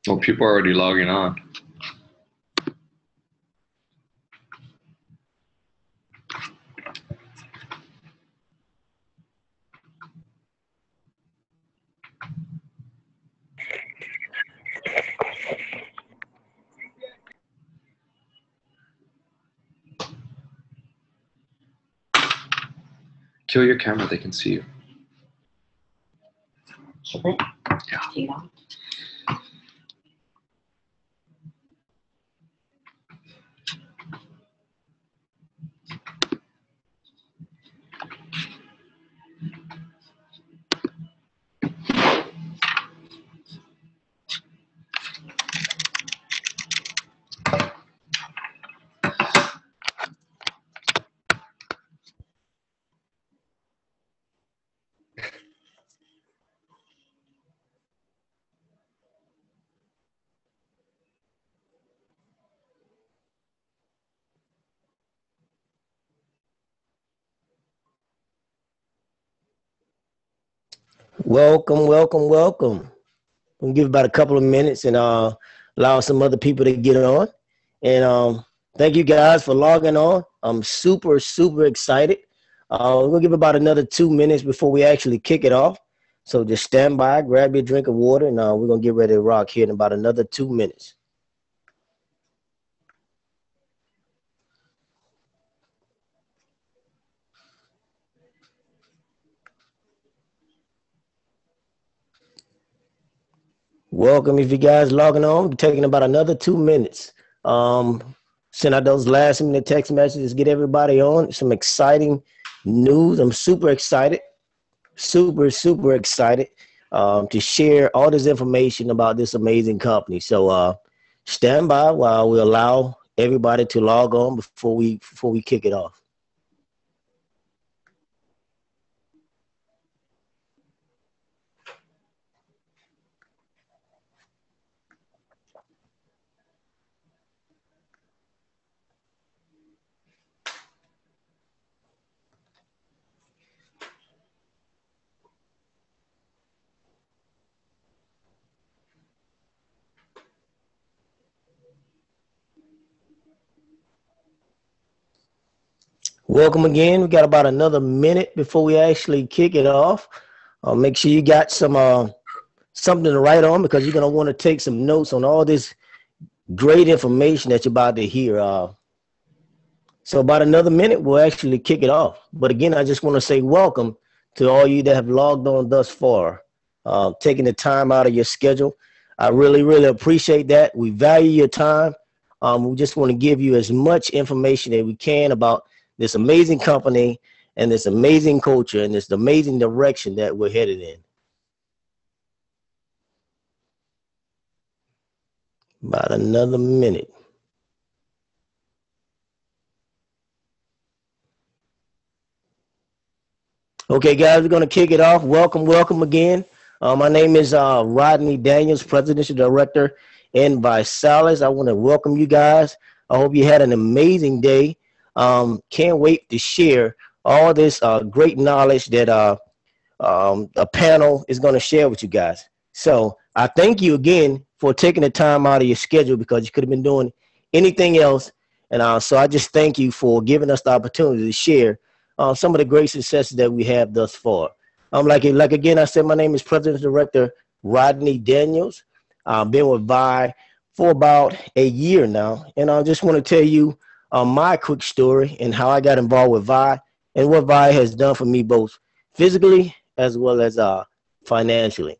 Well, people are already logging on. Kill your camera, they can see you. Should it? Yeah. Yeah. Welcome, welcome, welcome. We'll give about a couple of minutes and allow some other people to get on. And thank you guys for logging on. I'm super, super excited. We'll give about another 2 minutes before we actually kick it off. So just stand by, grab your drink of water, and we're going to get ready to rock here in about another 2 minutes. Welcome if you guys logging on. We're taking about another 2 minutes. Send out those last minute text messages, get everybody on. Some exciting news. I'm super excited. Super, super excited to share all this information about this amazing company. So stand by while we allow everybody to log on before we kick it off. Welcome again. We got about another minute before we actually kick it off. Make sure you got some something to write on because you're going to want to take some notes on all this great information that you're about to hear. So about another minute, we'll actually kick it off. But again, I just want to say welcome to all you that have logged on thus far, taking the time out of your schedule. I really, really appreciate that. We value your time. We just want to give you as much information as we can about this amazing company and this amazing culture and this amazing direction that we're headed in. About another minute. Okay, guys, we're going to kick it off. Welcome, welcome again. My name is Rodney Daniels, Presidential Director in Visalus. I want to welcome you guys. I hope you had an amazing day. Can't wait to share all this great knowledge that a panel is going to share with you guys. So I thank you again for taking the time out of your schedule because you could have been doing anything else. And so I just thank you for giving us the opportunity to share some of the great successes that we have thus far. Like again, I said, my name is President Director Rodney Daniels. I've been with Vi for about a year now. And I just want to tell you my quick story and how I got involved with Vi and what Vi has done for me both physically as well as financially.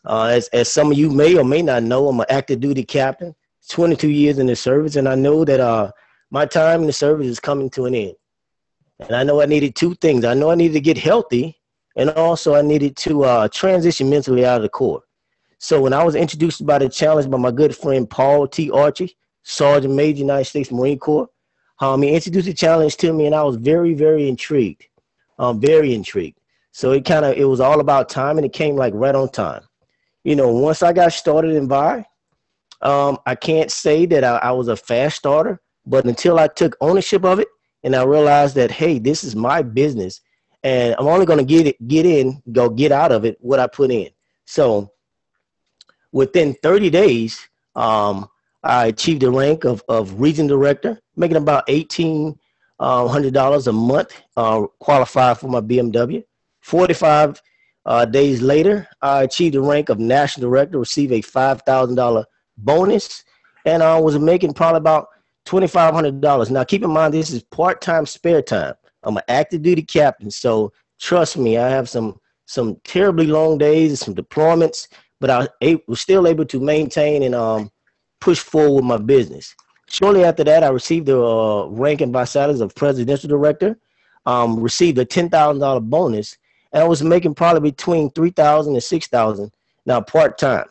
As some of you may or may not know, I'm an active duty captain, 22 years in the service, and I know that my time in the service is coming to an end. And I know I needed two things. I know I needed to get healthy, and also I needed to transition mentally out of the Corps. So when I was introduced by the challenge by my good friend Paul T. Archie, Sergeant Major, United States Marine Corps, he introduced the challenge to me, and I was very, very intrigued. Very intrigued. So it was all about time, and it came like right on time. You know, once I got started in Vi, I can't say that I was a fast starter, but until I took ownership of it and I realized that, hey, this is my business and I'm only going to get out of it what I put in. So within 30 days, I achieved the rank of region director, making about $1,800 a month, qualified for my BMW. 45 days later, I achieved the rank of national director, received a $5,000 bonus, and I was making probably about $2,500. Now, keep in mind, this is part-time spare time. I'm an active duty captain, so trust me, I have some terribly long days and some deployments, but I was still able to maintain and push forward my business. Shortly after that, I received the rank in Visalus of presidential director, received a $10,000 bonus, and I was making probably between 3,000 and 6,000 now part-time.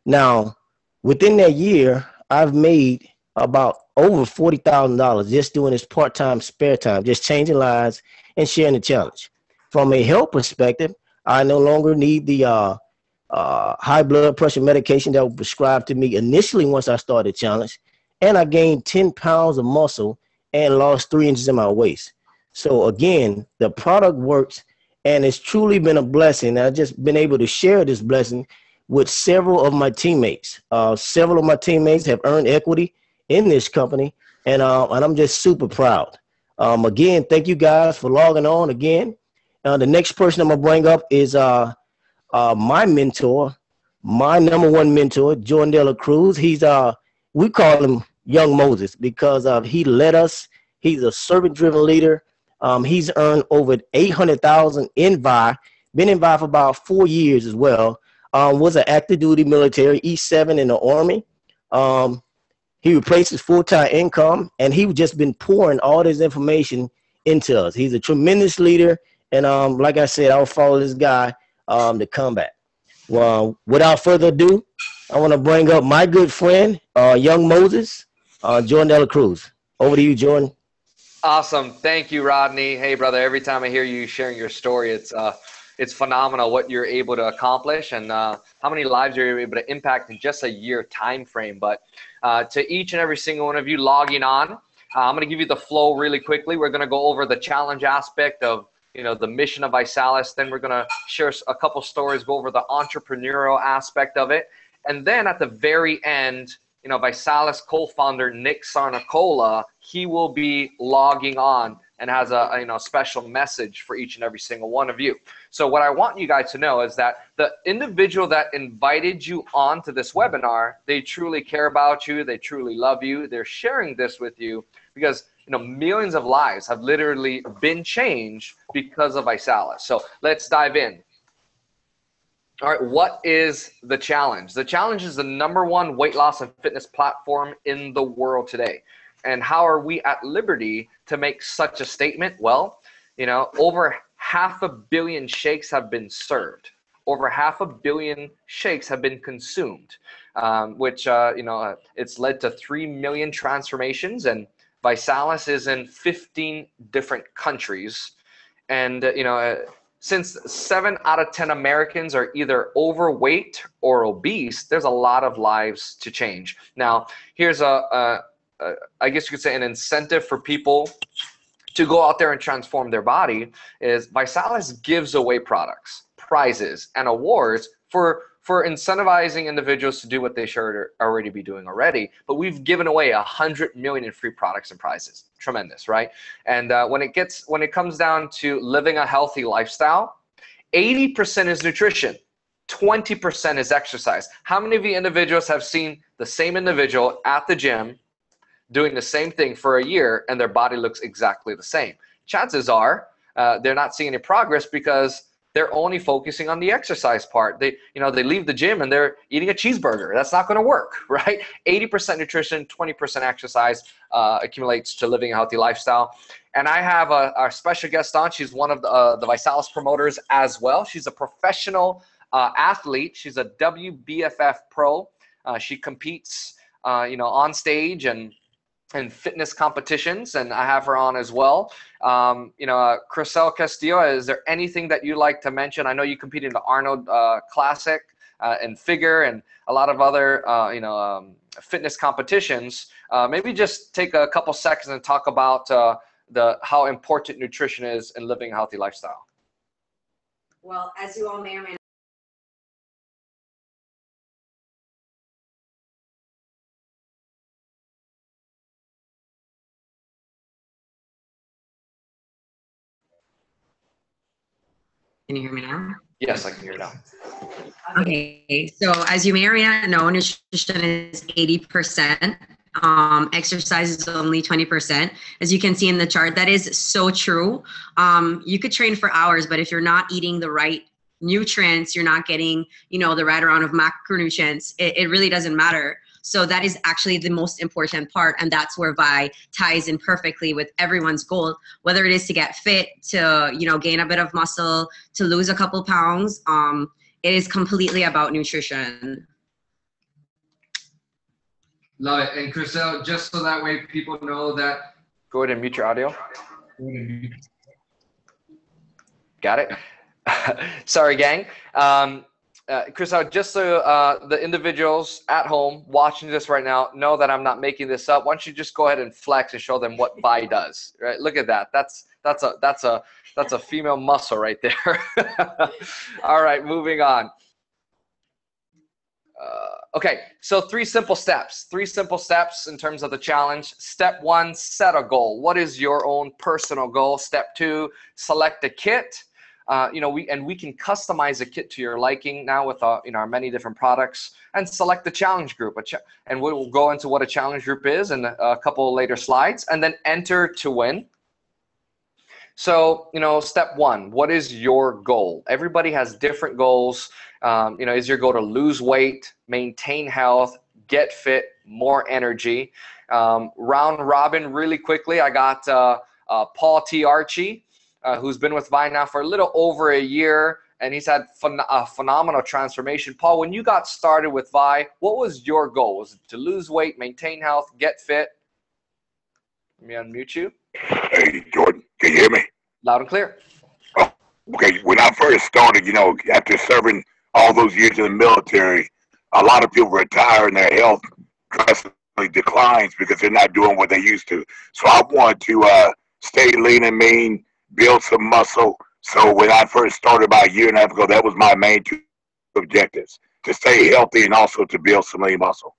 Now, within that year, I've made about over $40,000 just doing this part-time spare time, just changing lives and sharing the challenge. From a health perspective, I no longer need the high blood pressure medication that was prescribed to me initially once I started the challenge, and I gained 10 pounds of muscle and lost 3 inches in my waist. So again, the product works, and it's truly been a blessing. I've just been able to share this blessing with several of my teammates. Several of my teammates have earned equity in this company, and I'm just super proud. Again, thank you guys for logging on again. The next person I'm gonna bring up is my mentor, my number one mentor, Jordan Delacruz. He's we call him Young Moses because he led us. He's a servant-driven leader. He's earned over 800,000 in VI, been in VI for about 4 years as well. Was an active duty military, E7 in the Army. He replaced his full-time income, and he's just been pouring all this information into us. He's a tremendous leader, and like I said, I'll follow this guy to combat. Well, without further ado, I want to bring up my good friend, Young Moses, Jordan Delacruz. Over to you, Jordan. Awesome. Thank you, Rodney. Hey, brother, every time I hear you sharing your story, it's phenomenal what you're able to accomplish and how many lives you're able to impact in just a year time frame. But to each and every single one of you logging on, I'm going to give you the flow really quickly. We're going to go over the challenge aspect of the mission of Visalus. Then we're going to share a couple stories, go over the entrepreneurial aspect of it. And then at the very end, Visalus co-founder Nick Sarnicola, he will be logging on and has a special message for each and every single one of you. So what I want you guys to know is that the individual that invited you on to this webinar, they truly care about you, they truly love you, they're sharing this with you because millions of lives have literally been changed because of Visalus. So let's dive in. All right, what is the challenge? The challenge is the #1 weight loss and fitness platform in the world today. And how are we at liberty to make such a statement? Well, over 500 million shakes have been served. Over 500 million shakes have been consumed, which, it's led to 3 million transformations. And Visalus is in 15 different countries. And, since 7 out of 10 Americans are either overweight or obese, there's a lot of lives to change. Now, here's I guess you could say an incentive for people to go out there and transform their body is Visalus gives away products, prizes, and awards for incentivizing individuals to do what they should already be doing already. But we've given away 100 million in free products and prizes. Tremendous, right? And when it comes down to living a healthy lifestyle, 80% is nutrition, 20% is exercise. How many of you individuals have seen the same individual at the gym doing the same thing for a year and their body looks exactly the same? Chances are they're not seeing any progress because they're only focusing on the exercise part. They leave the gym and they're eating a cheeseburger. That's not going to work, right? 80% nutrition, 20% exercise accumulates to living a healthy lifestyle. And I have our special guest on. She's one of the Visalus promoters as well. She's a professional athlete. She's a WBFF pro. She competes, on stage and fitness competitions, and I have her on as well. Crisel Castillo, is there anything that you'd like to mention? I know you compete in the Arnold Classic and figure and a lot of other fitness competitions. Maybe just take a couple seconds and talk about how important nutrition is in living a healthy lifestyle. Well, as you all may or may Can you hear me now? Yes, I can hear you now. Okay, so as you may or may not know, nutrition is 80%. Exercise is only 20%. As you can see in the chart, that is so true. You could train for hours, but if you're not eating the right nutrients, you're not getting, the right amount of macronutrients, it really doesn't matter. So that is actually the most important part. And that's where Vi ties in perfectly with everyone's goal, whether it is to get fit, to, gain a bit of muscle, to lose a couple pounds. It is completely about nutrition. Love it. And Chriselle, just so that way people know that. Go ahead and mute your audio. Got it. Sorry, gang. Chriselle, just so the individuals at home watching this right now know that I'm not making this up, why don't you just go ahead and flex and show them what Vi does? Right? Look at that. That's a female muscle right there. All right, moving on. Okay, so three simple steps in terms of the challenge. Step 1, set a goal. What is your own personal goal? Step 2, select a kit. We can customize a kit to your liking now with our many different products, and select the challenge group. And we'll go into what a challenge group is in a couple later slides, and then enter to win. So, step 1, what is your goal? Everybody has different goals. Is your goal to lose weight, maintain health, get fit, more energy? Round robin really quickly. I got Paul T. Archie, who's been with Vi now for a little over a year, and he's had a phenomenal transformation. Paul, when you got started with Vi, what was your goal? Was it to lose weight, maintain health, get fit? Let me unmute you. Hey, Jordan, can you hear me? Loud and clear. Oh, okay, when I first started, after serving all those years in the military, a lot of people retire and their health drastically declines because they're not doing what they used to. So I want to stay lean and mean, build some muscle. So when I first started about a year and a half ago, that was my main 2 objectives, to stay healthy and also to build some lean muscle.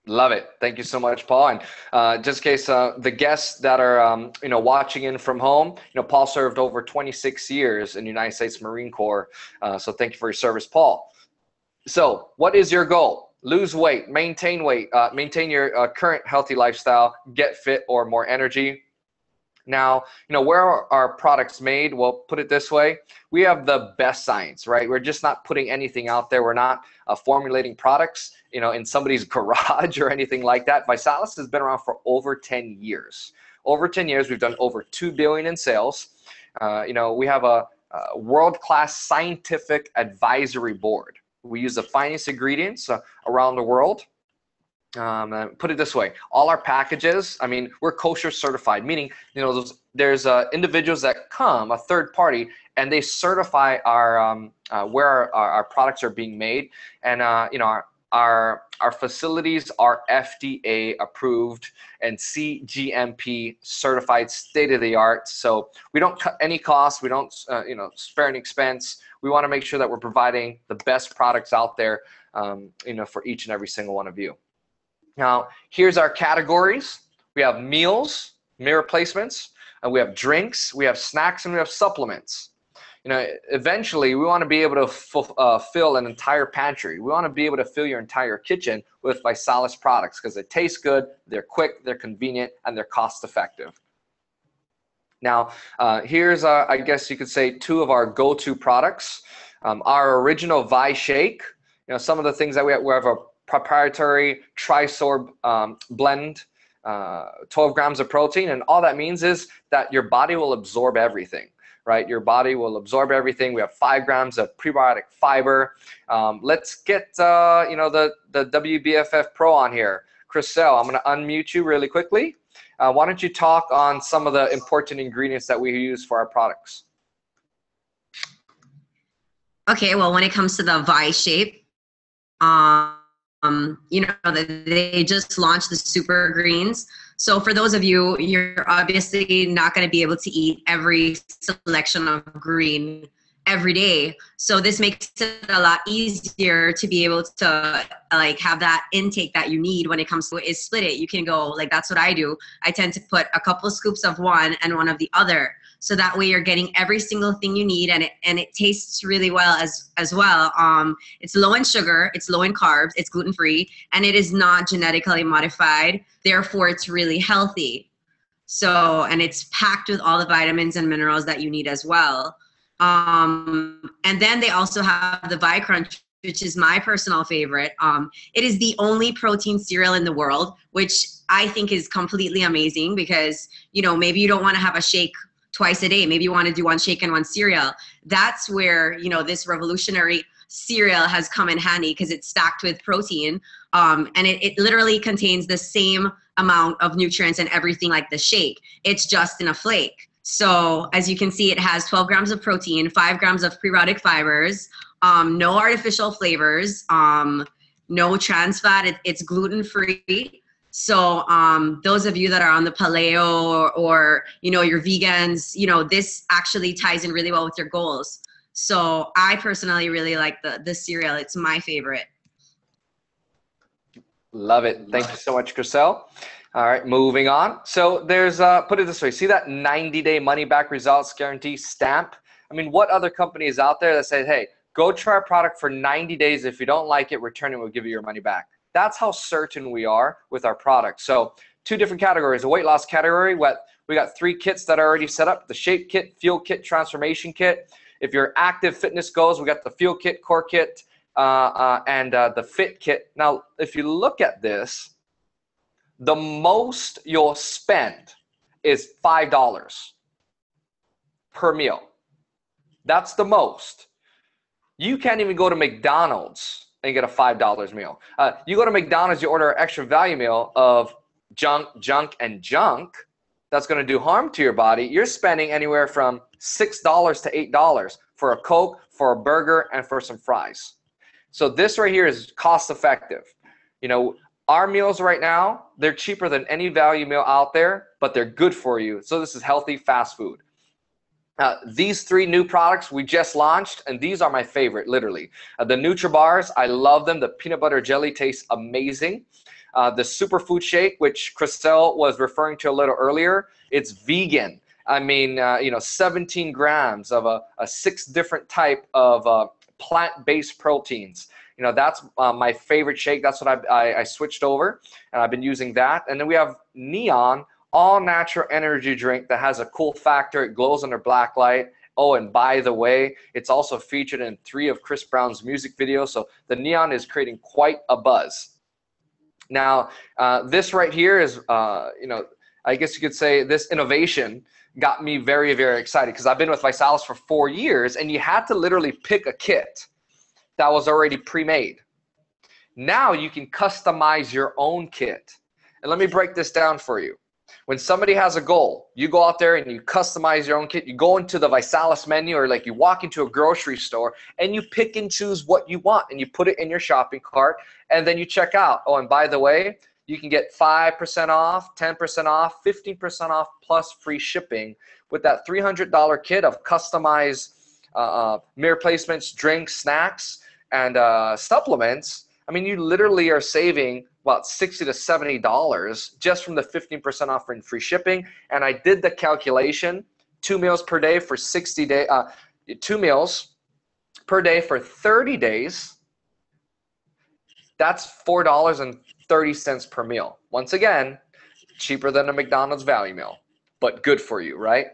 Love it. Thank you so much, Paul. And just in case the guests that are watching in from home, Paul served over 26 years in the United States Marine Corps. So thank you for your service, Paul. So what is your goal? Lose weight, maintain your current healthy lifestyle, get fit or more energy. Now, where are our products made? Well, put it this way. We have the best science, right? We're just not putting anything out there. We're not formulating products, in somebody's garage or anything like that. Visalus has been around for over 10 years. Over 10 years, we've done over $2 billion in sales. We have a world-class scientific advisory board. We use the finest ingredients around the world. Put it this way, all our packages, we're kosher certified, meaning, there's individuals that come, a third party, and they certify our where our products are being made. And, our facilities are FDA approved and CGMP certified, state of the art. So we don't cut any costs. We don't, spare any expense. We want to make sure that we're providing the best products out there, for each and every single one of you. Now, here's our categories. We have meals, meal replacements, and we have drinks, we have snacks, and we have supplements. Eventually, we want to be able to fill an entire pantry. We want to be able to fill your entire kitchen with Visalus products because they taste good, they're quick, they're convenient, and they're cost effective. Now, here's, I guess you could say, 2 of our go-to products. Our original Vi Shake. Some of the things that we have a proprietary trisorb blend, 12 grams of protein, and all that means is that your body will absorb everything, right? Your body will absorb everything. We have 5 grams of prebiotic fiber. Let's get the WBFF Pro on here. Chriselle, I'm going to unmute you really quickly. Why don't you talk on some of the important ingredients that we use for our products? Okay, well, when it comes to the Vi Shape, they just launched the super greens. So for those of you, you're obviously not going to be able to eat every selection of green every day. So this makes it a lot easier to be able to have that intake that you need when it comes to is split it. You can go, that's what I do. I tend to put a couple of scoops of one and one of the other. So that way you're getting every single thing you need, and it tastes really well as well. It's low in sugar, it's low in carbs, it's gluten-free, and it is not genetically modified. Therefore, it's really healthy. So, and it's packed with all the vitamins and minerals that you need as well. And then they also have the Vi-Crunch, which is my personal favorite. It is the only protein cereal in the world, which I think is completely amazing because, you know, maybe you don't want to have a shake twice a day. Maybe you want to do one shake and one cereal. That's where, you know, this revolutionary cereal has come in handy because it's stacked with protein. And it literally contains the same amount of nutrients and everything like the shake. It's just in a flake. So as you can see, it has 12 grams of protein, 5 grams of prebiotic fibers, no artificial flavors, no trans fat. It's gluten-free. So those of you that are on the paleo or, you know, you're vegans, you know, this actually ties in really well with your goals. So I personally really like the cereal. It's my favorite. Love it. Thank you so much, Chriselle. All right, moving on. So there's, put it this way, see that 90-day money-back results guarantee stamp? I mean, what other company is out there that says, hey, go try a product for 90 days. If you don't like it, return it, we'll give you your money back. That's how certain we are with our product. So 2 different categories. A weight loss category, we got 3 kits that are already set up, the Shape Kit, Fuel Kit, Transformation Kit. If your active fitness goals, we got the Fuel Kit, Core Kit, and the Fit Kit. Now, if you look at this, the most you'll spend is $5 per meal. That's the most. You can't even go to McDonald's and get a $5 meal. You go to McDonald's, you order an extra value meal of junk. That's going to do harm to your body. You're spending anywhere from $6 to $8 for a Coke, for a burger, and for some fries. So this right here is cost effective. You know, our meals right now, they're cheaper than any value meal out there, but they're good for you. So this is healthy fast food. These 3 new products we just launched, and these are my favorite, literally. The NutriBars, I love them. The peanut butter jelly tastes amazing. The Superfood Shake, which Chriselle was referring to a little earlier, it's vegan. I mean, you know, 17 grams of a 6 different type of plant-based proteins. You know, that's my favorite shake. That's what I switched over, and I've been using that. And then we have Neon, all-natural energy drink that has a cool factor. It glows under black light. Oh, and by the way, it's also featured in 3 of Chris Brown's music videos. So the Neon is creating quite a buzz. Now, this right here is, you know, I guess you could say this innovation got me very, very excited because I've been with Visalus for 4 years, and you had to literally pick a kit that was already pre-made. Now you can customize your own kit. And let me break this down for you. When somebody has a goal, you go out there and you customize your own kit. You go into the Visalus menu, or like you walk into a grocery store and you pick and choose what you want and you put it in your shopping cart, and then you check out. Oh, and by the way, you can get 5% off, 10% off, 15% off plus free shipping with that $300 kit of customized meal placements, drinks, snacks, and supplements. I mean, you literally are saving about $60 to $70 just from the 15% off and free shipping. And I did the calculation: 2 meals per day for 60 days, 2 meals per day for 30 days. That's $4.30 per meal. Once again, cheaper than a McDonald's value meal, but good for you, right?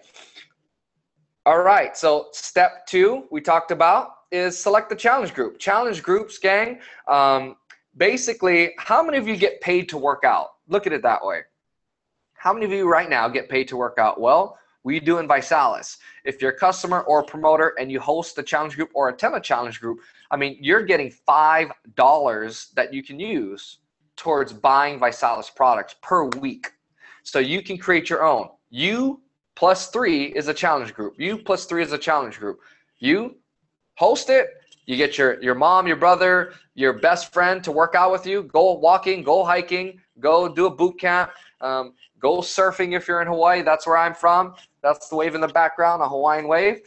All right, so step 2 we talked about is select the challenge group. Challenge groups, gang. Basically, how many of you get paid to work out? Look at it that way. How many of you right now get paid to work out? Well, we do in Visalus. If you're a customer or a promoter and you host a challenge group or attend a challenge group, I mean, you're getting $5 that you can use towards buying Visalus products per week. So you can create your own. You plus 3 is a challenge group. You plus 3 is a challenge group. You host it. You get your mom, your brother, your best friend to work out with you. Go walking, go hiking, go do a boot camp, go surfing if you're in Hawaii. That's where I'm from. That's the wave in the background, a Hawaiian wave.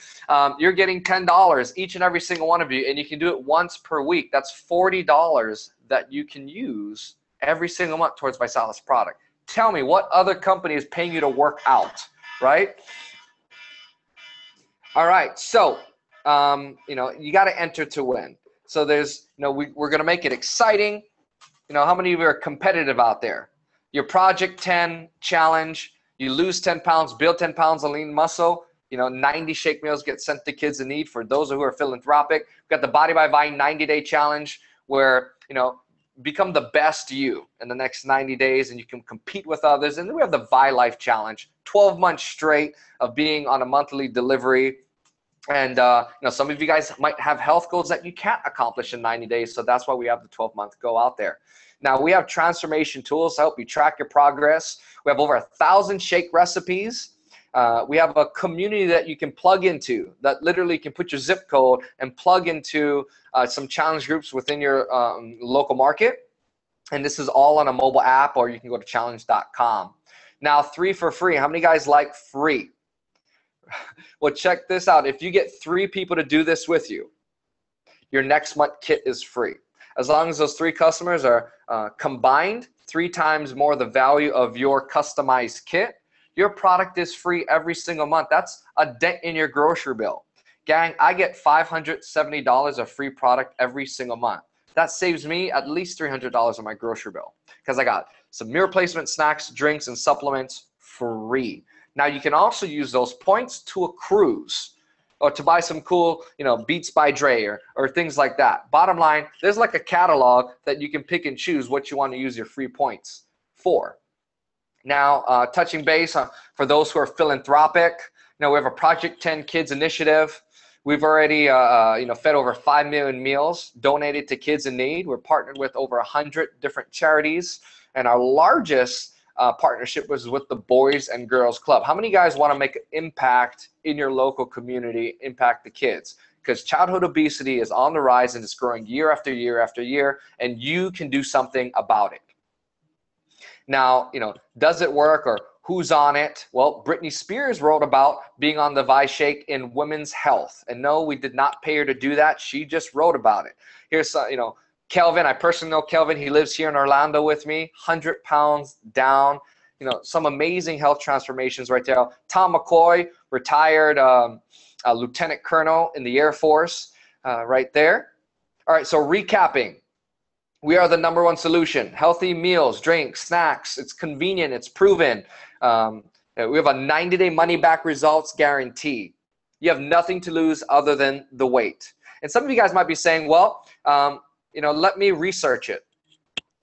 You're getting $10, each and every single one of you, and you can do it once per week. That's $40 that you can use every single month towards Visalus product. Tell me, what other company is paying you to work out, right? All right, so you got to enter to win. So there's, we're going to make it exciting. How many of you are competitive out there? Your Project 10 challenge, you lose 10 pounds, build 10 pounds of lean muscle. 90 shake meals get sent to kids in need for those who are philanthropic. We've got the Body by Vine 90-day challenge where, become the best you in the next 90 days and you can compete with others. And then we have the Vi Life challenge, 12 months straight of being on a monthly delivery. And, some of you guys might have health goals that you can't accomplish in 90 days. So that's why we have the 12-month go out there. Now, we have transformation tools to help you track your progress. We have over 1,000 shake recipes. We have a community that you can plug into that literally can put your zip code and plug into some challenge groups within your local market. And this is all on a mobile app, or you can go to challenge.com. Now, 3 for free. How many guys like free? Well, check this out. If you get 3 people to do this with you, your next month kit is free. As long as those 3 customers are combined 3 times more the value of your customized kit, your product is free every single month. That's a dent in your grocery bill. Gang, I get $570 of free product every single month. That saves me at least $300 on my grocery bill because I got some meal replacement snacks, drinks, and supplements free. Now, you can also use those points to a cruise or to buy some cool, Beats by Dre or things like that. Bottom line, there's like a catalog that you can pick and choose what you want to use your free points for. Now, touching base for those who are philanthropic, we have a Project 10 Kids initiative. We've already, fed over 5 million meals donated to kids in need. We're partnered with over 100 different charities, and our largest partnership was with the Boys and Girls Club. How many guys want to make an impact in your local community, impact the kids? Because childhood obesity is on the rise and it's growing year after year after year, and you can do something about it. Now, does it work or who's on it? Well, Britney Spears wrote about being on the Vi Shake in women's health. And no, we did not pay her to do that. She just wrote about it. Here's, Kelvin. I personally know Kelvin. He lives here in Orlando with me, 100 pounds down. Some amazing health transformations right there. Tom McCoy, retired lieutenant colonel in the Air Force, right there. All right, so recapping. We are the #1 solution. Healthy meals, drinks, snacks. It's convenient. It's proven. We have a 90-day money-back results guarantee. You have nothing to lose other than the weight. And some of you guys might be saying, well, let me research it.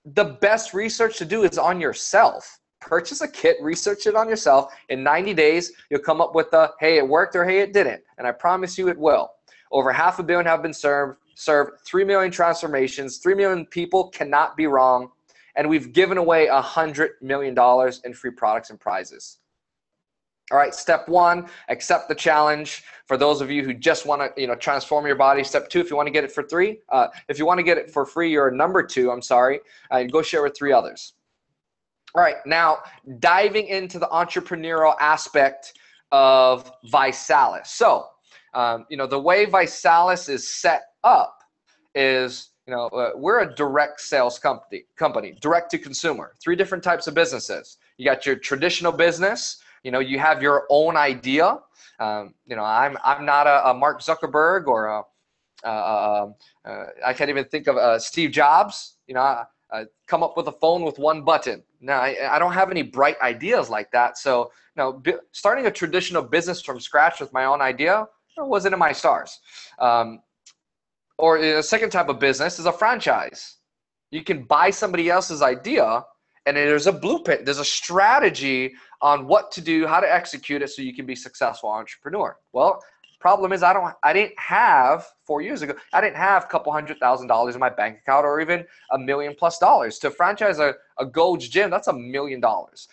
The best research to do is on yourself. Purchase a kit, research it on yourself. In 90 days, you'll come up with the, hey, it worked or hey, it didn't. And I promise you it will. Over 500 million have been served 3 million transformations, 3 million people cannot be wrong, and we've given away $100 million in free products and prizes. All right, step 1, accept the challenge. For those of you who just want to, transform your body. Step 2, if you want to get it for free, if you want to get it for free, you're number 2. I'm sorry. Go share with 3 others. All right, now diving into the entrepreneurial aspect of Visalus. So, the way Visalus is set up is, we're a direct sales company, direct to consumer. 3 different types of businesses. You got your traditional business. You have your own idea. I'm not a Mark Zuckerberg or I can't even think of Steve Jobs. Come up with a phone with 1 button. No, I don't have any bright ideas like that. So, starting a traditional business from scratch with my own idea wasn't in my stars. Or a second type of business is a franchise. You can buy somebody else's idea, and there's a blueprint. There's a strategy on what to do, how to execute it, so you can be a successful entrepreneur. Well, problem is I didn't have 4 years ago. I didn't have a couple $100,000 in my bank account, or even $1 million+ dollars. To franchise a Gold's Gym, that's $1 million.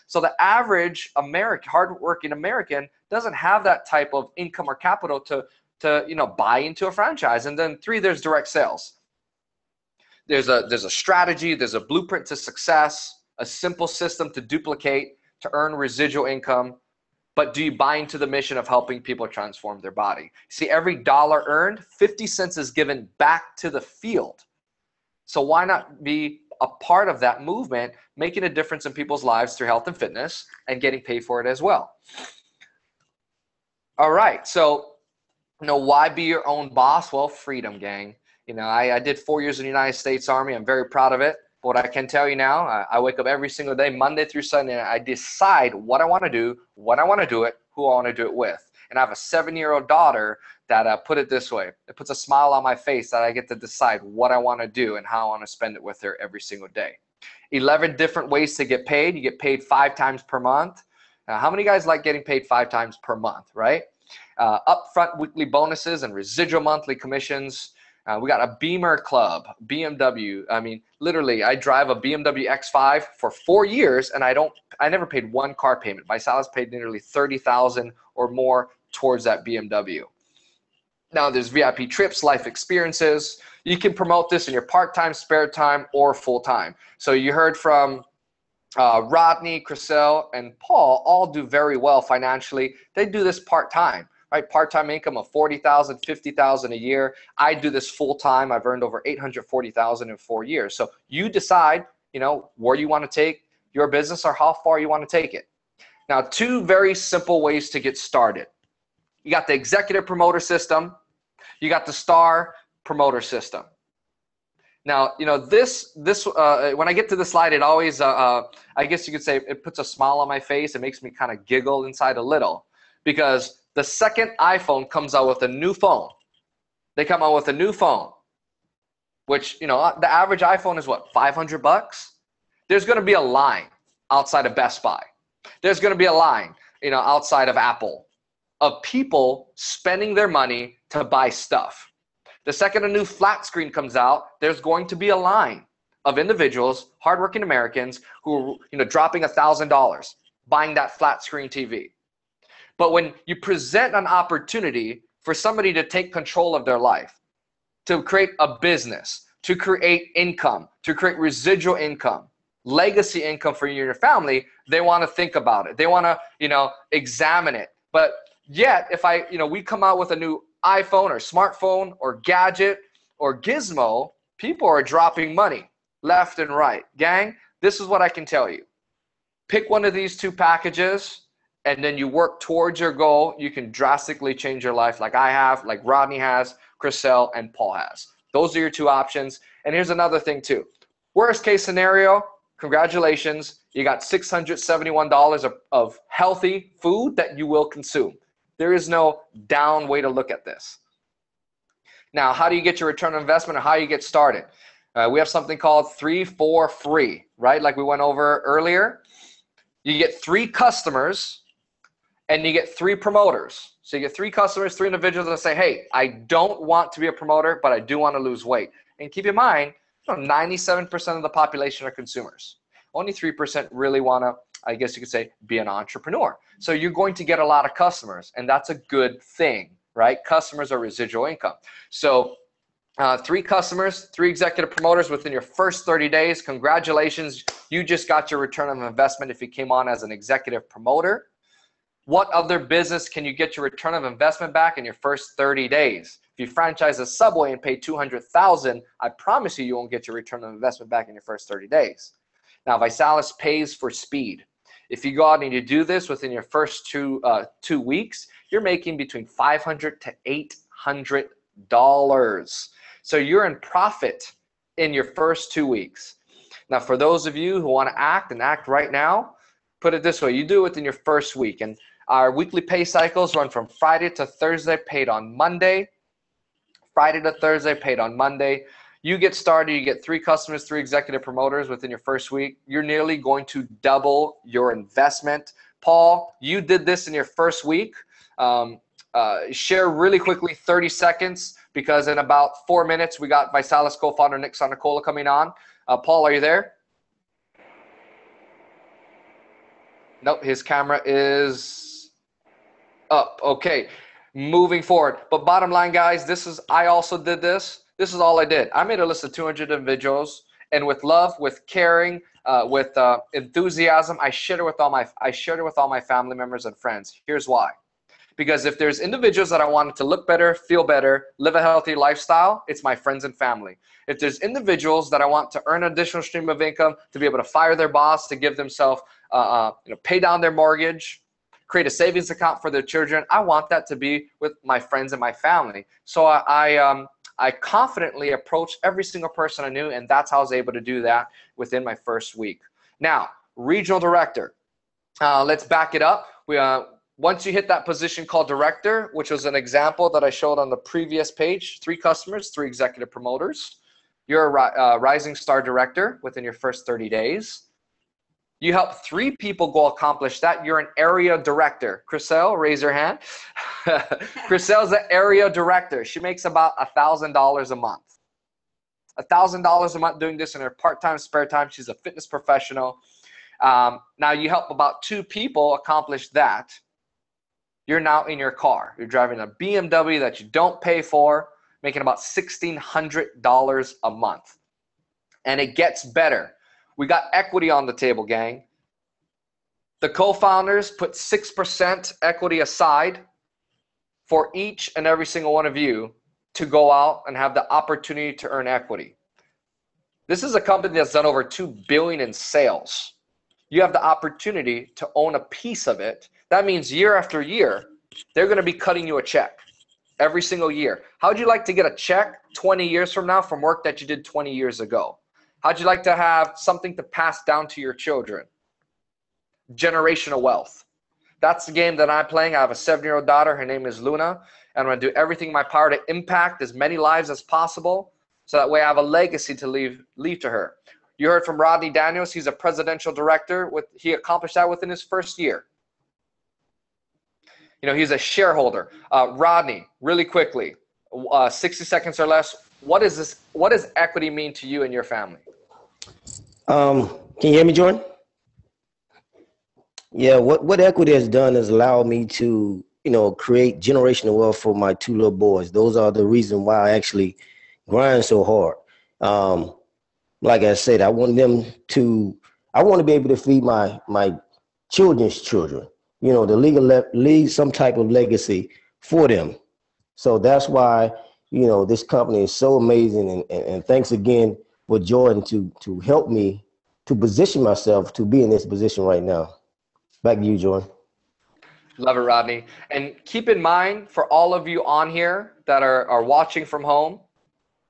So the average hardworking American doesn't have that type of income or capital to buy into a franchise. And then 3, there's direct sales. There's a strategy, there's a blueprint to success, a simple system to duplicate, to earn residual income. But do you buy into the mission of helping people transform their body? See, every dollar earned, 50 cents is given back to the field. So why not be a part of that movement, making a difference in people's lives through health and fitness and getting paid for it as well? All right, so Why be your own boss? Well, freedom, gang. I did 4 years in the United States Army. I'm very proud of it. But what I can tell you now, I wake up every single day, Monday through Sunday, and I decide what I want to do, when I want to do it, who I want to do it with. And I have a 7-year-old daughter that, put it this way, it puts a smile on my face that I get to decide what I want to do and how I want to spend it with her every single day. 11 different ways to get paid. You get paid 5 times per month. How many guys like getting paid 5 times per month, right? Upfront weekly bonuses and residual monthly commissions. We got a Beamer Club, BMW. I mean, literally, I drive a BMW X5 for 4 years, and I never paid one car payment. Visalus paid nearly $30,000 or more towards that BMW. Now, there's VIP trips, life experiences. You can promote this in your part-time, spare time, or full-time. So you heard from Rodney, Chriselle, and Paul all do very well financially. They do this part-time, right? Part-time income of $40,000, $50,000 a year. I do this full-time. I've earned over $840,000 in 4 years. So you decide, where you want to take your business or how far you want to take it. Now, 2 very simple ways to get started. You got the executive promoter system. You got the star promoter system. Now, this when I get to the slide, it always, I guess you could say, it puts a smile on my face. It makes me kind of giggle inside a little, because the second iPhone comes out with a new phone, they come out with a new phone, which, the average iPhone is what, $500? There's going to be a line outside of Best Buy. There's going to be a line, outside of Apple, of people spending their money to buy stuff. The second a new flat screen comes out, there's going to be a line of individuals, hardworking Americans, who are dropping $1,000 buying that flat screen TV. But when you present an opportunity for somebody to take control of their life, to create a business, to create income, to create residual income, legacy income for you and your family, they want to think about it. They want to, examine it. But yet, if we come out with a new iPhone or smartphone or gadget or gizmo, people are dropping money left and right. Gang, this is what I can tell you. Pick one of these 2 packages, and then you work towards your goal. You can drastically change your life, like I have, like Rodney has, Chriselle, and Paul has. Those are your 2 options. And here's another thing too. Worst case scenario, congratulations, you got $671 of healthy food that you will consume. There is no down way to look at this. Now, how do you get your return on investment, or how you get started? We have something called 3 for free, right? Like we went over earlier. You get 3 customers and you get 3 promoters. So you get 3 customers, 3 individuals that say, hey, I don't want to be a promoter, but I do want to lose weight. And keep in mind, 97% of the population are consumers. Only 3% really want to, I guess you could say, be an entrepreneur. So you're going to get a lot of customers, and that's a good thing, right? Customers are residual income. So 3 customers, 3 executive promoters within your first 30 days. Congratulations, you just got your return on investment if you came on as an executive promoter. What other business can you get your return of investment back in your first 30 days? If you franchise a Subway and pay $200,000, I promise you won't get your return on investment back in your first 30 days. Now, Visalus pays for speed. If you go out and you do this within your first 2 weeks, you're making between $500 to $800. So you're in profit in your first 2 weeks. Now, for those of you who want to act and act right now, put it this way. You do it within your first week. And our weekly pay cycles run from Friday to Thursday, paid on Monday. Friday to Thursday, paid on Monday. You get started, you get 3 customers, 3 executive promoters within your first week. You're nearly going to double your investment. Paul, you did this in your first week. Share really quickly, 30 seconds, because in about 4 minutes, we got Visalus co-founder Nick Sarnicola coming on. Paul, are you there? Nope, his camera is up. Okay, moving forward. But bottom line, guys, I also did this. This is all I did. I made a list of 200 individuals, and with love, with caring, with enthusiasm, I shared it with all my family members and friends. Here's why. Because if there's individuals that I wanted to look better, feel better, live a healthy lifestyle, it's my friends and family. If there's individuals that I want to earn an additional stream of income, to be able to fire their boss, to give themselves, pay down their mortgage, create a savings account for their children. I want that to be with my friends and my family. So I confidently approached every single person I knew, and that's how I was able to do that within my first week. Now, regional director. Let's back it up. Once you hit that position called director, which was an example that I showed on the previous page, 3 customers, 3 executive promoters. You're a rising star director within your first 30 days. You help 3 people go accomplish that. You're an area director. Chriselle, raise your hand. Chriselle's the area director. She makes about $1,000 a month. $1,000 a month doing this in her part-time, spare time. She's a fitness professional. Now you help about 2 people accomplish that. You're now in your car. You're driving a BMW that you don't pay for, making about $1,600 a month. And it gets better. We got equity on the table, gang. The co-founders put 6% equity aside for each and every single one of you to go out and have the opportunity to earn equity. This is a company that's done over $2 billion in sales. You have the opportunity to own a piece of it. That means year after year, they're going to be cutting you a check every single year. How would you like to get a check 20 years from now from work that you did 20 years ago? How'd you like to have something to pass down to your children? Generational wealth. That's the game that I'm playing. I have a 7-year-old daughter. Her name is Luna. And I'm going to do everything in my power to impact as many lives as possible, so that way I have a legacy to leave to her. You heard from Rodney Daniels. He's a presidential director. He accomplished that within his first year. You know, he's a shareholder. Rodney, really quickly, 60 seconds or less. What does equity mean to you and your family? Can you hear me, Jordan? Yeah, what equity has done is allowed me to, create generational wealth for my 2 little boys. Those are the reason why I actually grind so hard. Like I said, I want to be able to feed my children's children, to leave some type of legacy for them. So that's why, this company is so amazing. And thanks again for Jordan to help me to position myself to be in this position right now. Back to you, Jordan. Love it, Rodney. And keep in mind, for all of you on here that are watching from home,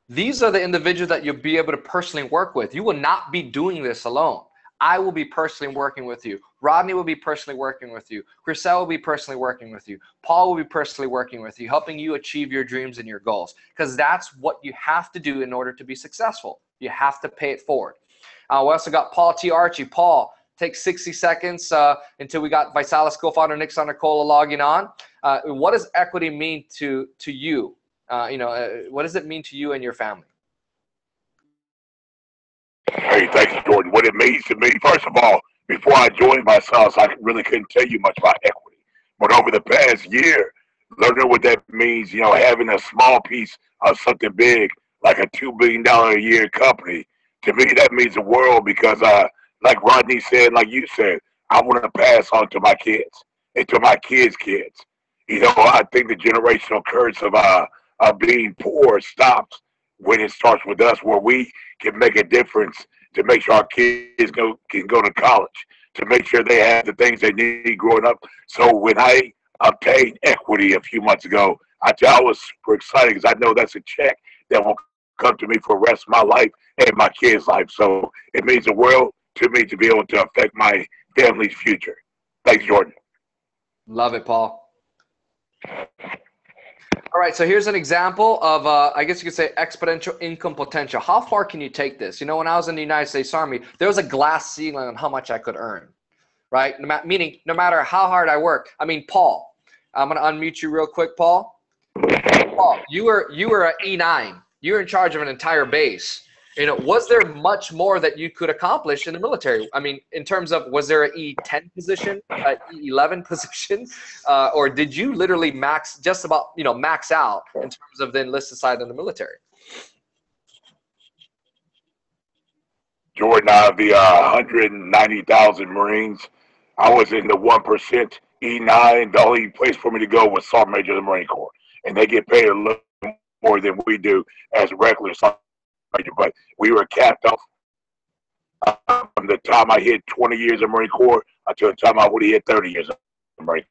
these are the individuals that you'll be able to personally work with. You will not be doing this alone. I will be personally working with you. Rodney will be personally working with you. Chriselle will be personally working with you. Paul will be personally working with you, helping you achieve your dreams and your goals, because that's what you have to do in order to be successful. You have to pay it forward. We also got Paul T. Archie. Paul, take 60 seconds until we got Visalus co-founder Nick Sarnicola logging on. What does equity mean to you? What does it mean to you and your family? Hey, thank you, Jordan. What it means to me, first of all, before I joined Visalus, I really couldn't tell you much about equity. But over the past year, learning what that means, having a small piece of something big, like a $2 billion a year company, to me, that means the world, because like Rodney said, like you said, I want to pass on to my kids and to my kids' kids. I think the generational curse of being poor stops when it starts with us, where we can make a difference to make sure our kids can go to college, to make sure they have the things they need growing up. So when I obtained equity a few months ago, I was super excited, because I know that's a check that will come to me for the rest of my life and my kids' life. So it means the world to me to be able to affect my family's future. Thanks, Jordan. Love it, Paul. All right, so here's an example of, I guess you could say, exponential income potential. How far can you take this? When I was in the United States Army, there was a glass ceiling on how much I could earn, right? Meaning, no matter how hard I work. Paul, I'm going to unmute you real quick, Paul. Paul, you were an E9. You were in charge of an entire base. Was there much more that you could accomplish in the military? In terms of, was there an E10 position, an E11 position, or did you literally max out in terms of the enlisted side in the military? Jordan, out of the 190,000 Marines, I was in the 1% E9. The only place for me to go was Sergeant Major of the Marine Corps, and they get paid a little more than we do as regular Sergeant Major. But we were capped off from the time I hit 20 years of Marine Corps until the time I would have hit 30 years. Right.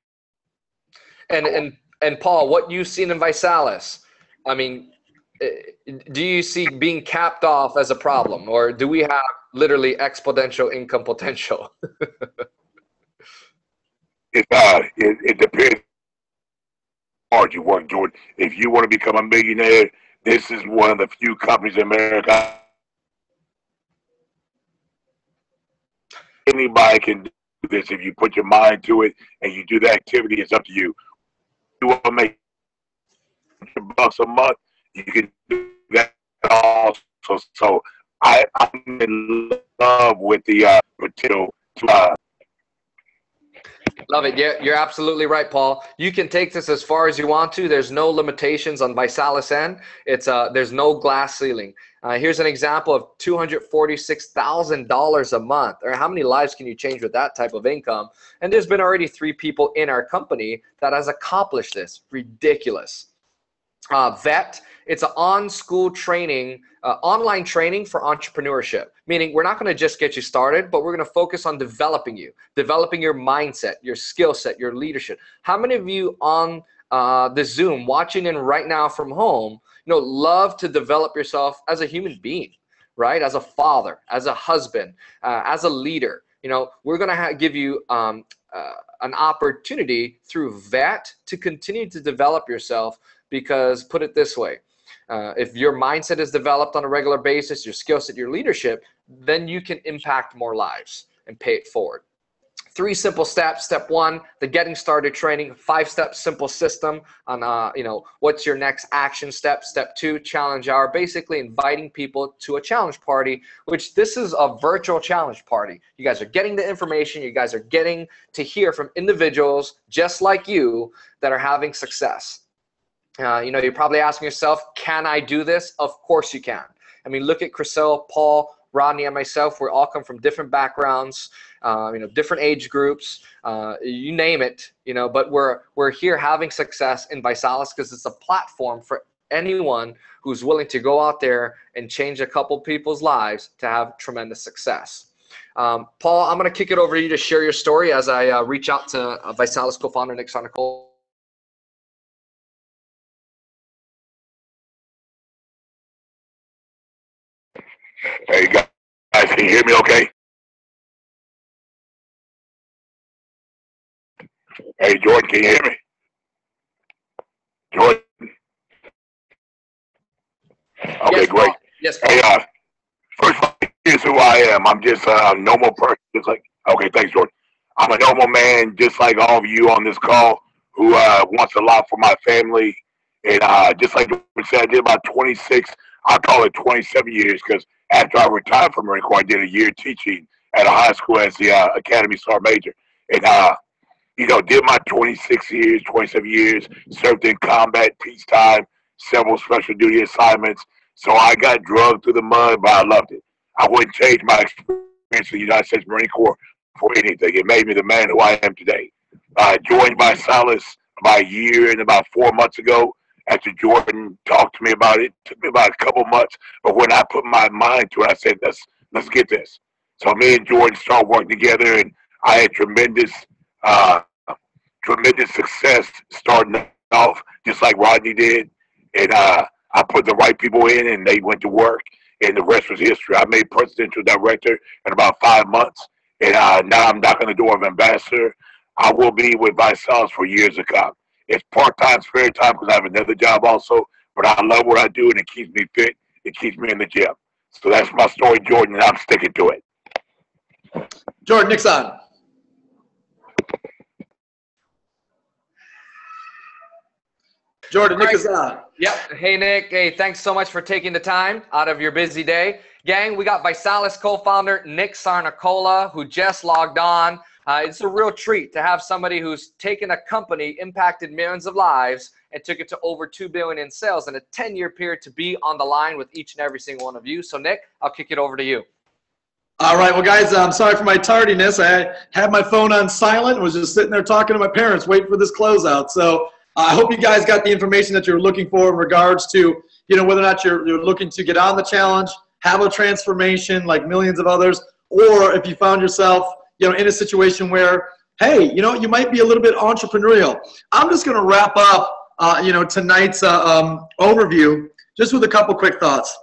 And Paul, what you've seen in Visalus, I mean, do you see being capped off as a problem, or do we have literally exponential income potential? It depends how hard you work, Jordan. If you want to become a millionaire, this is one of the few companies in America. Anybody can do this if you put your mind to it and you do the activity. It's up to you. You want to make $100 a month, you can do that also. So I'm in love with the potential. Love it. Yeah, you're absolutely right, Paul. You can take this as far as you want to. There's no limitations on Visalus N. There's no glass ceiling. Here's an example of $246,000 a month. Or how many lives can you change with that type of income? And there's been already 3 people in our company that has accomplished this. Ridiculous. VET, it's an on-school training, online training for entrepreneurship, meaning we're not going to just get you started, but we're going to focus on developing you, developing your mindset, your skill set, your leadership. How many of you on the Zoom watching in right now from home, love to develop yourself as a human being, right? As a father, as a husband, as a leader. We're going to give you an opportunity through VET to continue to develop yourself. Because put it this way, if your mindset is developed on a regular basis, your skill set, your leadership, then you can impact more lives and pay it forward. 3 simple steps. Step 1, the getting started training. 5-step simple system on what's your next action step. Step 2, challenge hour. Basically inviting people to a challenge party, which this is a virtual challenge party. You guys are getting the information. You guys are getting to hear from individuals just like you that are having success. You're probably asking yourself, can I do this? Of course you can. I mean, look at Chriselle, Paul, Rodney, and myself. We all come from different backgrounds, different age groups, you name it, but we're here having success in Visalus because it's a platform for anyone who's willing to go out there and change a couple people's lives to have tremendous success. Paul, I'm going to kick it over to you to share your story as I reach out to Visalus co-founder Nick Sarnicola. Hey guys, can you hear me okay? Hey Jordan, can you hear me? Jordan? Okay, yes, great. Paul. Yes, Paul. Hey, first of all, here's who I am. I'm just a normal person, okay, thanks Jordan. I'm a normal man, just like all of you on this call, who wants a lot for my family. And just like Jordan said, I did about 26, I'll call it 27 years, because after I retired from Marine Corps, I did a year teaching at a high school as the Academy Star Major. And, did my 26 years, 27 years, served in combat, peacetime, several special duty assignments. So I got drugged through the mud, but I loved it. I wouldn't change my experience in the United States Marine Corps for anything. It made me the man who I am today. I joined Visalus about a year and about 4 months ago. After Jordan talked to me about it, took me about a couple months. But when I put my mind to it, I said, let's get this. So me and Jordan started working together, and I had tremendous success starting off, just like Rodney did. And I put the right people in, and they went to work, and the rest was history. I made presidential director in about 5 months, and now I'm knocking the door of ambassador. I will be with Visalus for years to come. It's part-time, spare time, because I have another job also, but I love what I do, and it keeps me fit. It keeps me in the gym. So that's my story, Jordan, and I'm sticking to it. Jordan, Nick's on. Jordan, Nick is on. Yep. Hey, Nick. Hey, thanks so much for taking the time out of your busy day. Gang, we got Visalus co-founder Nick Sarnicola, who just logged on. It's a real treat to have somebody who's taken a company, impacted millions of lives, and took it to over $2 billion in sales in a 10-year period to be on the line with each and every single one of you. So, Nick, I'll kick it over to you. All right. Well, guys, I'm sorry for my tardiness. I had my phone on silent and was just sitting there talking to my parents, waiting for this closeout. So I hope you guys got the information that you're looking for in regards to, whether or not you're looking to get on the challenge, have a transformation like millions of others, or if you found yourself in a situation where hey, you know, you might be a little bit entrepreneurial. I'm just going to wrap up, tonight's overview just with a couple quick thoughts.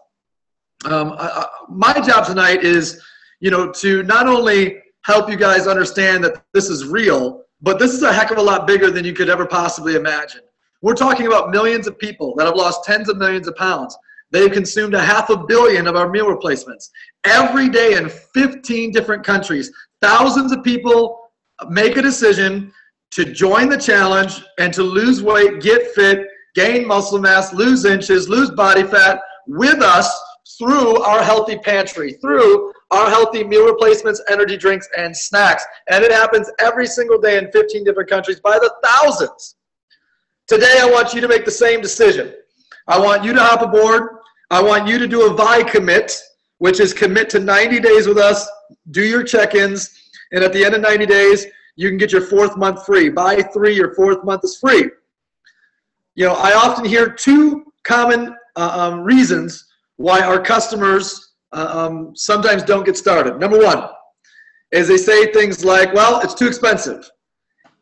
My job tonight is, to not only help you guys understand that this is real, but this is a heck of a lot bigger than you could ever possibly imagine. We're talking about millions of people that have lost tens of millions of pounds. They've consumed 500 million of our meal replacements every day in 15 different countries. Thousands of people make a decision to join the challenge and to lose weight, get fit, gain muscle mass, lose inches, lose body fat with us through our healthy pantry, through our healthy meal replacements, energy drinks, and snacks. And it happens every single day in 15 different countries by the thousands. Today, I want you to make the same decision. I want you to hop aboard. I want you to do a VI commit, which is commit to 90 days with us, do your check-ins, and at the end of 90 days, you can get your 4th month free. Buy 3, your 4th month is free. I often hear 2 common reasons why our customers sometimes don't get started. Number 1 is they say things like, well, it's too expensive.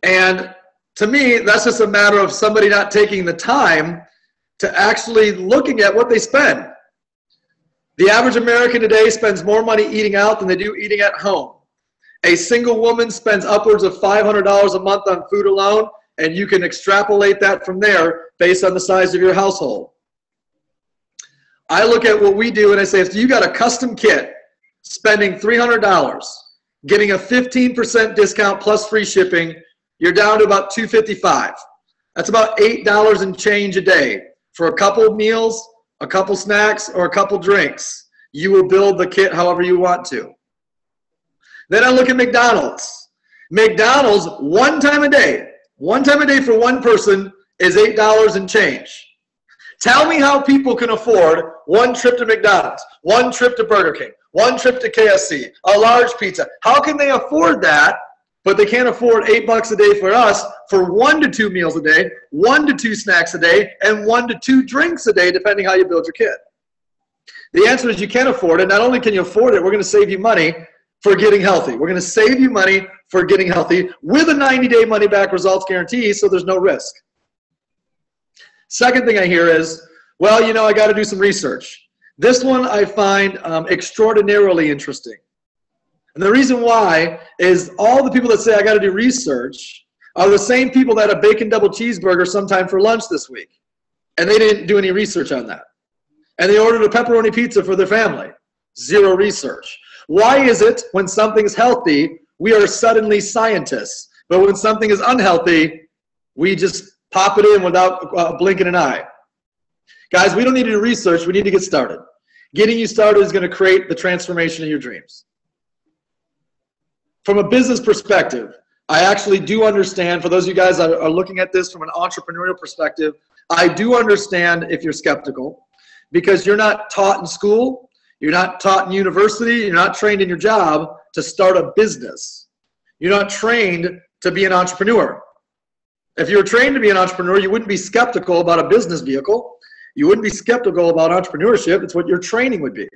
And to me, that's just a matter of somebody not taking the time to actually looking at what they spend. The average American today spends more money eating out than they do eating at home. A single woman spends upwards of $500 a month on food alone, and you can extrapolate that from there based on the size of your household. I look at what we do and I say, if you got a custom kit, spending $300, getting a 15% discount plus free shipping, you're down to about $255. That's about $8 and change a day for a couple of meals, a couple snacks, or a couple drinks. You will build the kit however you want to. Then I look at McDonald's. McDonald's, one time a day for one person is $8 and change. Tell me how people can afford one trip to McDonald's, one trip to Burger King, one trip to KFC, a large pizza. How can they afford that, but they can't afford $8 a day for us for 1 to 2 meals a day, 1 to 2 snacks a day, and 1 to 2 drinks a day, depending how you build your kit? The answer is you can afford it. Not only can you afford it, we're going to save you money for getting healthy. We're going to save you money for getting healthy with a 90-day money-back results guarantee, so there's no risk. Second thing I hear is, well, I got to do some research. This one I find extraordinarily interesting. And the reason why is all the people that say I got to do research are the same people that had a bacon double cheeseburger sometime for lunch this week. And they didn't do any research on that. And they ordered a pepperoni pizza for their family. Zero research. Why is it when something's healthy, we are suddenly scientists, but when something is unhealthy, we just pop it in without blinking an eye? Guys, we don't need to do research. We need to get started. Getting you started is going to create the transformation of your dreams. From a business perspective, I actually do understand, for those of you guys that are looking at this from an entrepreneurial perspective, I do understand if you're skeptical, because you're not taught in school, you're not taught in university, you're not trained in your job to start a business. You're not trained to be an entrepreneur. If you were trained to be an entrepreneur, you wouldn't be skeptical about a business vehicle. You wouldn't be skeptical about entrepreneurship. It's what your training would be.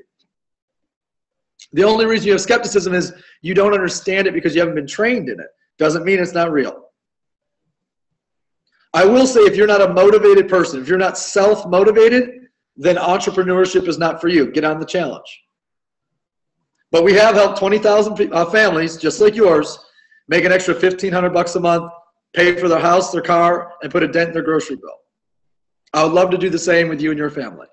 The only reason you have skepticism is you don't understand it because you haven't been trained in it. Doesn't mean it's not real. I will say, if you're not a motivated person, if you're not self-motivated, then entrepreneurship is not for you. Get on the challenge. But we have helped 20,000 families, just like yours, make an extra $1,500 a month, pay for their house, their car, and put a dent in their grocery bill. I would love to do the same with you and your family.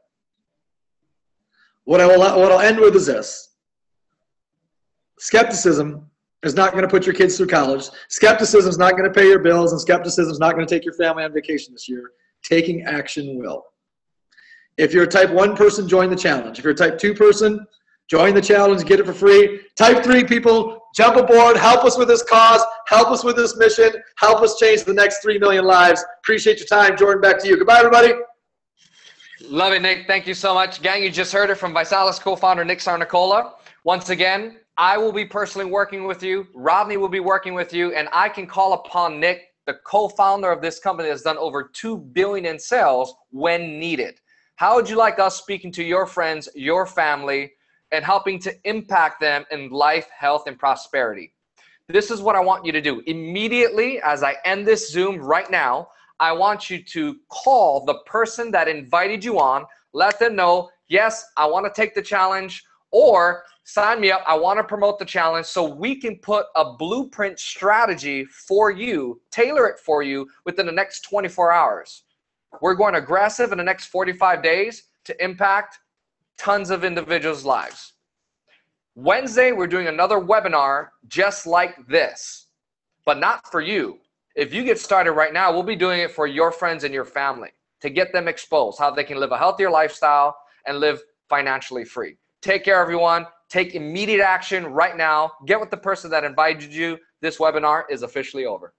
What I'll end with is this. Skepticism is not going to put your kids through college. Skepticism is not going to pay your bills, and skepticism is not going to take your family on vacation this year. Taking action will. If you're a type 1 person, join the challenge. If you're a type 2 person, join the challenge, get it for free. Type 3 people, jump aboard, help us with this cause, help us with this mission, help us change the next 3 million lives. Appreciate your time. Jordan, back to you. Goodbye, everybody. Love it, Nick. Thank you so much. Gang, you just heard it from Visalus co-founder Nick Sarnicola. Once again, I will be personally working with you. Rodney will be working with you. And I can call upon Nick, the co-founder of this company that's done over $2 billion in sales when needed. How would you like us speaking to your friends, your family, and helping to impact them in life, health, and prosperity? this is what I want you to do. Immediately, as I end this Zoom right now, I want you to call the person that invited you on, let them know, yes, I want to take the challenge, or sign me up, I want to promote the challenge, so we can put a blueprint strategy for you, tailor it for you within the next 24 hours. We're going aggressive in the next 45 days to impact tons of individuals' lives. Wednesday, we're doing another webinar just like this, but not for you. If you get started right now, we'll be doing it for your friends and your family to get them exposed, how they can live a healthier lifestyle and live financially free. Take care, everyone. Take immediate action right now. Get with the person that invited you. This webinar is officially over.